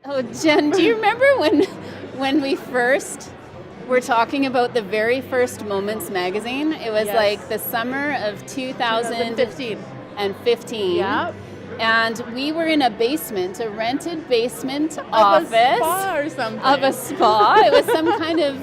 Oh, Jen, do you remember when we first were talking about the very first Moments magazine? It was Yes. like the summer of 2015. Yeah. And we were in a basement, a rented basement Of office. a spa or something. Of a spa. It was some kind of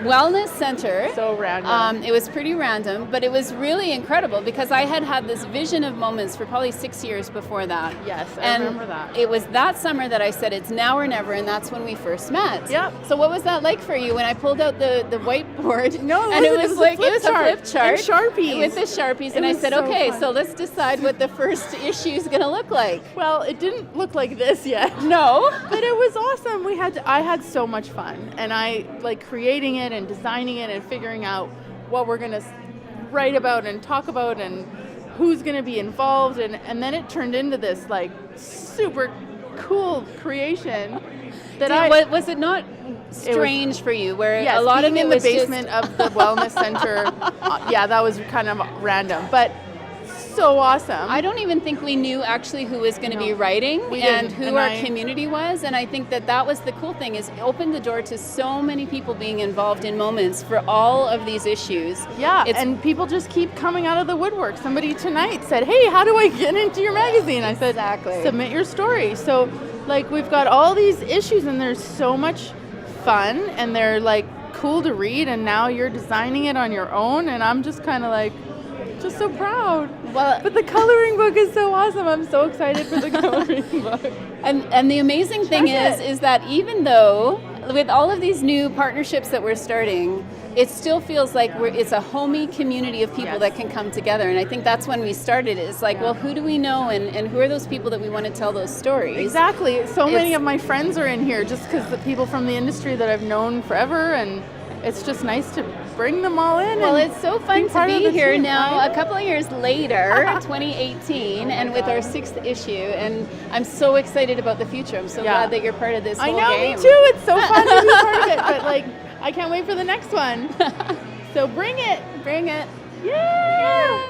wellness center. So random. It was pretty random, but it was really incredible because I had this vision of Moments for probably 6 years before that. Yes, I And remember that. it was that summer that I said it's now or never, and that's when we first met. Yep. So what was that like for you when I pulled out the whiteboard? No, and it was a flip chart. a flip chart And Sharpies. with the Sharpies, and I was said, so okay, fun. so let's decide what the first issue is going to look like. Well, it didn't look like this yet. No. But it was awesome. I had so much fun, and I like creating it and designing it and figuring out what we're going to write about and talk about and who's going to be involved, and then it turned into this like super cool creation that Was it not strange for you where yes, a lot of being it in the was basement of the wellness center. Yeah, that was kind of random, but so awesome. I don't even think we knew actually who was going to be No, writing we and didn't, who and our community was, and I think that was the cool thing, is it opened the door to so many people being involved in Moments for all of these issues. Yeah, It's- and people just keep coming out of the woodwork. Somebody tonight said, hey, how do I get into your magazine? I said, Exactly. submit your story. So, like, we've got all these issues, and there's so much fun, and they're, like, cool to read, and now you're designing it on your own, and I'm just kind of, like, just so proud. Well, But the coloring book is so awesome. I'm so excited for the coloring book. and the amazing thing Check it. is that even though with all of these new partnerships that we're starting, it still feels like it's a homey community of people Yes. that can come together. And I think that's when we started. It's like, Yeah. well, who do we know, and who are those people that we want to tell those stories? Exactly. So many It's- of my friends are in here just because the people from the industry that I've known forever, and it's just nice to bring them all in. Well, and it's so fun be to part of be the here team. now, I a know. couple of years later, 2018, and with our 6th issue. And I'm so excited about the future. I'm so Yeah. glad that you're part of this I whole know, game. me too. It's so fun to be part of it. But like, I can't wait for the next one. So bring it. Bring it. Yay!